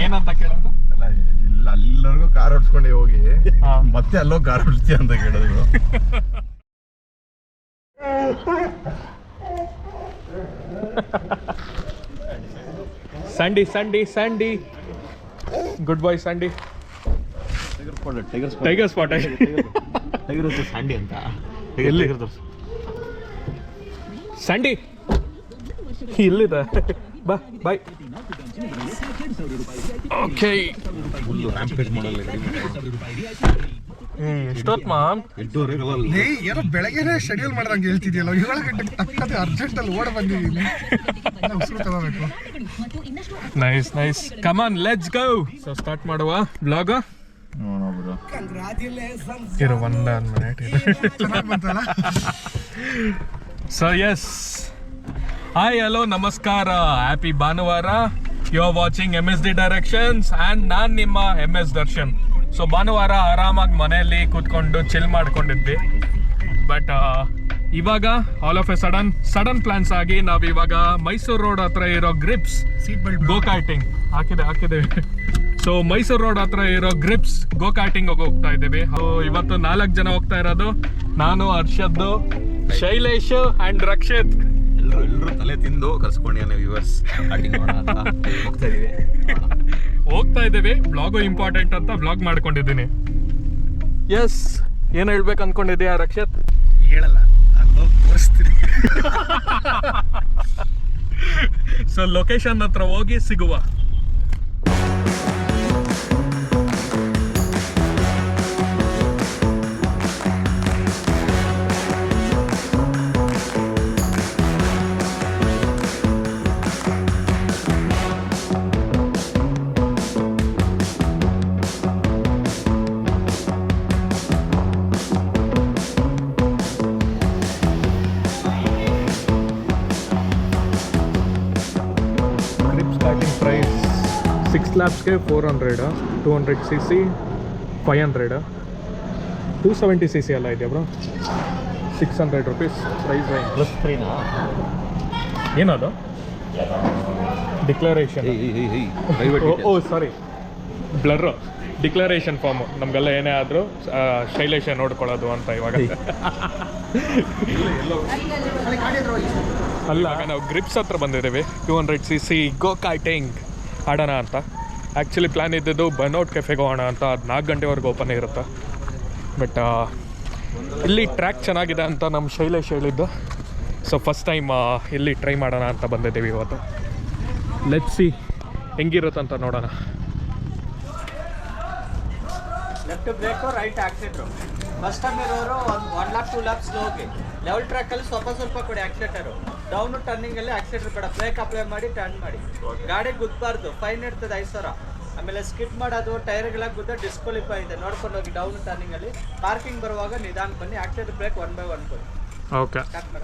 ಏನಂತ ಕೇಳೋದು? ಇಲ್ಲ ಅಲ್ಲಿವರೆಗೂ ಕಾರ್ ಹೊಡ್ಸ್ಕೊಂಡೆ ಹೋಗಿ ಮತ್ತೆ ಅಲ್ಲೋ ಕಾರ್ ಹೊಡ್ಸ್ತೀಯ ಅಂತ ಕೇಳಿದ್ರು. ಸ್ಯಾಂಡಿ ಸ್ಯಾಂಡಿ ಸ್ಯಾಂಡಿ, ಗುಡ್ ಬಾಯ್ ಸ್ಯಾಂಡಿ. ಟೈಗರ್ ಸ್ಪಾಟ್ ಸ್ಯಾಂಡಿ ಅಂತ ಎಲ್ಲಿ ಸ್ಯಾಂಡಿ ಇಲ್ಲಿದೆ. ಬಾ ಬಾಯ್. ಓಕೆ ಎಷ್ಟೊತ್ತು ಮಾಮ್? ಏನೋ ಬೆಳಗ್ಗೆನೆ ಶೆಡ್ಯೂಲ್ ಮಾಡ್ದಂಗೆ ಹೇಳ್ತಿದ್ಯಲ್ಲ, 7 ಗಂಟೆಗೆ ತಕ್ಕದೆ ಅರ್ಜೆಂಟಲ್ಲಿ ಓಡ ಬಂದಿದ್ದೀನಿ. ಉಸಿರು ತಗೋಬೇಕು. Nice nice, come on let's go. So start ಮಾಡುವ ಬ್ಲಾಗ್. ಇರು 1 minute. ಚೆನ್ನಾಗಿ ಬಂತಲ್ಲ. ಸೊ ಎಸ್, ಹಾಯ್ ಹಲೋ ನಮಸ್ಕಾರ, ಹ್ಯಾಪಿ ಭಾನುವಾರ. You are watching MSD directions and ನಾನು ನಿಮ್ಮ MS ದರ್ಶನ್. ಸೊ ಭಾನುವಾರ ಆರಾಮಾಗಿ ಮನೆಯಲ್ಲಿ ಕೂತ್ಕೊಂಡು ಚಿಲ್ ಮಾಡ್ಕೊಂಡಿದ್ವಿ. ಬಟ್ ಇವಾಗ all of a sudden plans ಆಗಿ ನಾವು ಇವಾಗ ಮೈಸೂರು ರೋಡ್ ಹತ್ರ ಇರೋ ಗ್ರಿಪ್ಸ್ ಗೋ ಕಾರ್ಟಿಂಗ್ ಹಾಕಿದ್ದೇವೆ. ಸೊ ಮೈಸೂರು ರೋಡ್ ಹತ್ರ ಇರೋ ಗ್ರಿಪ್ಸ್ ಗೋ ಕಾರ್ಟಿಂಗ್ ಹೋಗ್ತಾ ಇದ್ದೀವಿ. ಇವತ್ತು 4 ಜನ ಹೋಗ್ತಾ ಇರೋದು. ನಾನು, ಹರ್ಷದ್ದು, ಶೈಲೇಶ್ ಆ್ಯಂಡ್ ರಕ್ಷಿತ್. ಎಲ್ಲರೂ ತಲೆ ತಿಂದು ಕರ್ಸ್ಕೊಂಡಿದ್ದಾನೆ ವ್ಯೂವರ್ಸ್. ಹೋಗ್ತಾ ಇದ್ದೀವಿ. ಬ್ಲಾಗು ಇಂಪಾರ್ಟೆಂಟ್ ಅಂತ ಬ್ಲಾಗ್ ಮಾಡ್ಕೊಂಡಿದ್ದೀನಿ. ಎಸ್, ಏನು ಹೇಳ್ಬೇಕು ಅನ್ಕೊಂಡಿದ್ಯಾ ರಕ್ಷಿತ್? ಹೇಳಲ್ಲ, ಅಲ್ಲಿ ತೋರಿಸ್ತೀನಿ. ಸೊ ಲೊಕೇಶನ್ ಹತ್ರ ಹೋಗಿ ಸಿಗುವ. ಪ್ರೈಸ್ 6 laps 400, 200cc 500, 270cc ಎಲ್ಲ ಇದೆಯಾ ಬ್ರೋ? 600 rupees price. ಪ್ಲಸ್ 3ನಾ? ಏನದು? Declaration. Oh sorry, blur. Declaration form. ನಮಗೆಲ್ಲ ಏನೇ ಆದರೂ ಶೈಲೇಶ ನೋಡ್ಕೊಳ್ಳೋದು ಅಂತ ಇವಾಗ. ಅಲ್ಲ, ನಾವು ಗ್ರಿಪ್ಸ್ ಹತ್ರ ಬಂದಿದ್ದೀವಿ. 200cc ಗೋ ಕಾರ್ಟಿಂಗ್ ಆಡೋಣ ಅಂತ. ಆ್ಯಕ್ಚುಲಿ ಪ್ಲ್ಯಾನ್ ಇದ್ದಿದ್ದು ಬರ್ನೌಟ್ ಕೆಫೆಗೆ ಹೋಗೋಣ ಅಂತ. ಅದು 4 ಗಂಟೆವರೆಗೂ ಓಪನ್ ಇರುತ್ತೆ. ಬಟ್ ಇಲ್ಲಿ ಟ್ರ್ಯಾಕ್ ಚೆನ್ನಾಗಿದೆ ಅಂತ ನಮ್ಮ ಶೈಲೇಶ್ ಹೇಳಿದ್ದು. ಸೊ ಫಸ್ಟ್ ಟೈಮ್ ಇಲ್ಲಿ ಟ್ರೈ ಮಾಡೋಣ ಅಂತ ಬಂದಿದ್ದೀವಿ ಇವತ್ತು. ಲೆಟ್ಸ್ ಸಿ ಹೆಂಗಿರುತ್ತಂತ ನೋಡೋಣ. Left brake, right accelerator. First time ಇರೋರು 1 lap 2 laps ಹೋಗಿ ಲೆವೆಲ್ ಟ್ರ್ಯಾಕಲ್ಲಿ ಸ್ವಲ್ಪ ಕೊಡಿ ಆಕ್ಸಿಲೇಟರು. ಡೌನು ಟರ್ನಿಂಗಲ್ಲಿ ಆಕ್ಸಿಲೇಟರ್ ಬೇಡ, ಬ್ರೇಕ್ ಅಪ್ಲೈ ಮಾಡಿ ಟರ್ನ್ ಮಾಡಿ. ಗಾಡಿ ಗುದ್ದಬಾರ್ದು, ಫೈನ್ ಇರ್ತದೆ 5,000. ಆಮೇಲೆ ಸ್ಕಿಡ್ ಮಾಡೋದು, ಟೈರ್ಗೆಲ್ಲ ಗುದ್ದ ಡಿಸ್ಕ್ವಾಲಿಫೈ ಇದೆ, ನೋಡ್ಕೊಂಡು ಹೋಗಿ. ಡೌನ್ ಟರ್ನಿಂಗಲ್ಲಿ ಪಾರ್ಕಿಂಗ್ ಬರುವಾಗ ನಿಧಾನ ಬನ್ನಿ. ಆಕ್ಸಿಲೇಟರ್ ಬ್ರೇಕ್ 1 by 1 ಕೊಡಿ. ಓಕೆ, ಸ್ಟಾರ್ಟ್ ಮಾಡ.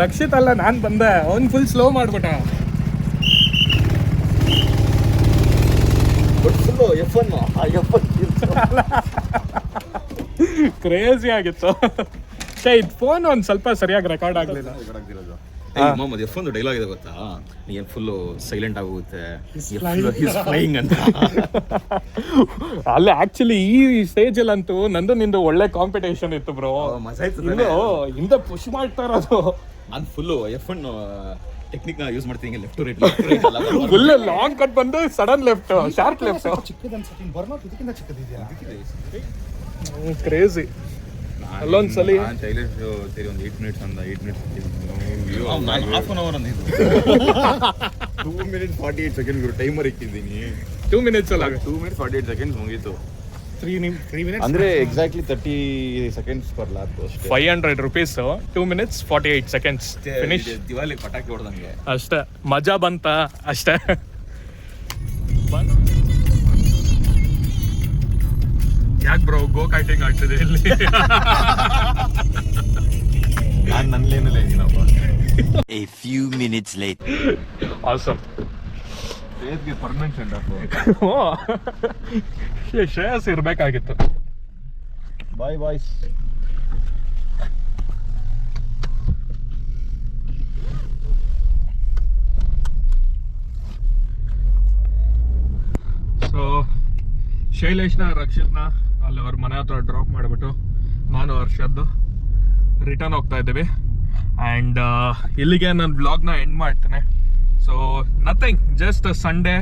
ರಕ್ಷಿತ್ ಅಲ್ಲ, ನಾನು ಬಂದೆ, ಅವ್ನು ಫುಲ್ ಸ್ಲೋ ಮಾಡ್ಬಿಟ್ಟ. ಕ್ರೇಜಿ ಆಗಿತ್ತು. ಇದು ಫೋನ್ ಒಂದು ಸ್ವಲ್ಪ ಸರಿಯಾಗಿ ರೆಕಾರ್ಡ್ ಆಗಲಿಲ್ಲ. ಒಂದು ಡೈಲಾಗ್ ಇದೆ ಗೊತ್ತಾ, ಏನ್ ಫುಲ್ಲು ಸೈಲೆಂಟ್ ಆಗೋಗುತ್ತೆ ಫ್ಲೈಯಿಂಗ್ ಅಂತ. ಅಲ್ಲೇ ಆಕ್ಚುಲಿ ಈ ಸ್ಟೇಜ್ ಅಲ್ಲಂತೂ ನಂದು ನಿಂದು ಒಳ್ಳೆ ಕಾಂಪಿಟೇಷನ್ ಇತ್ತು ಬ್ರೋ. ಹಿಂದೆ ಪುಷ್ ಮಾಡ್ತಾ ಇರೋದು. ನಾನು ಫುಲ್ಲು F1 ಟೆಕ್ನಿಕ್ ಯೂಸ್ ಮಾಡ್ತೀನಿ, left to right full long cut ಬಂದು ಸಡನ್ ಲೆಫ್ಟ್, ಶಾರ್ಪ್ ಲೆಫ್ಟ್. ಚಿಕ್ಕದ ಅನ್ಸುತ್ತೆ, ಬರ್ನೌಟ್ ಇದಕ್ಕಿಂತ ಚಿಕ್ಕದಿದೆಯಾ? ಕ್ರೇಜಿ. ಅಲ್ಲೊಂದ್ಸಲಿ ಶೈಲೇಶ್ ಸೇರಿ ಒಂದು 8 ಮಿನಿಟ್ಸ್ ಅಂದ, 8 ಮಿನಿಟ್ಸ್ ಹಾಫ್ ಅನ್ ಅವರ್ ಅಂದಿದ್ದು. 2 minutes 48 seconds ಟೈಮರ್ ಇಟ್ಟಿದ್ದೀನಿ. 2 minutes ಅಲ್ಲ, 2 minutes 48 seconds ಮುಗೀತು. 3 minutes ಅಂದ್ರೆ ಎಕ್ಸಾಕ್ಟ್ಲಿ 30 seconds ಪರ್ ಲ್ಯಾಪ್ ಅಷ್ಟೇ. 500 rupees, 2 minutes 48 seconds finish. Diwali ಪಟಾಕಿ ಹೊಡೆದಂಗೆ ಅಷ್ಟೇ, ಮಜಾ ಬಂತ ಅಷ್ಟೇ. ಯಾಕೆ ಬ್ರೋ ಗೋ ಕೈಟಿಂಗ್ ಆಗ್ತಿದೆ ಇಲ್ಲಿ? ನಾನು ನನ್ನ ಲೇನಲ್ಲೇ ಇದ್ದೀನಪ್ಪ. A few minutes later. Awesome. ಫೇಸ್ಗೆ ಪರ್ಮನೆಂಟ್ ಸೆಂಡ್ ಆಫ್. ಶ್ರೇಯಸ್ ಇರ್ಬೇಕಾಗಿತ್ತು. Bye boys. ಸೊ ಶೈಲೇಶ್ನ ರಕ್ಷಿತ್ನ ಅಲ್ಲಿ ಅವ್ರ ಮನೆ ಹತ್ರ ಡ್ರಾಪ್ ಮಾಡಿಬಿಟ್ಟು ನಾನು ಹರ್ಷದ್ದು ರಿಟರ್ನ್ ಹೋಗ್ತಾ ಇದ್ದೀವಿ. ಆ್ಯಂಡ್ ಇಲ್ಲಿಗೆ ನನ್ನ ವ್ಲಾಗ್ನ ಎಂಡ್ ಮಾಡ್ತೇನೆ. So nothing, just Sunday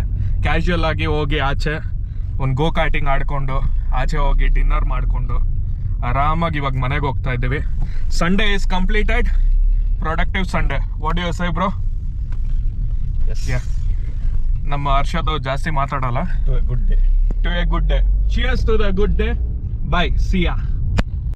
casual ಆಗಿ ಹೋಗಿ ಆಚೆ ಒಂದು ಗೋ ಕಾರ್ಟಿಂಗ್ ಆಡ್ಕೊಂಡು ಆಚೆ ಹೋಗಿ ಡಿನ್ನರ್ ಮಾಡಿಕೊಂಡು ಆರಾಮಾಗಿ ಇವಾಗ ಮನೆಗೆ ಹೋಗ್ತಾ ಇದ್ದೀವಿ. Sunday is completed, productive Sunday. What you say bro? ನಮ್ಮ ಹರ್ಷದು ಜಾಸ್ತಿ ಮಾತಾಡಲ್ಲ. Good day. To a good day. Cheers to the good day. Bye. See ya.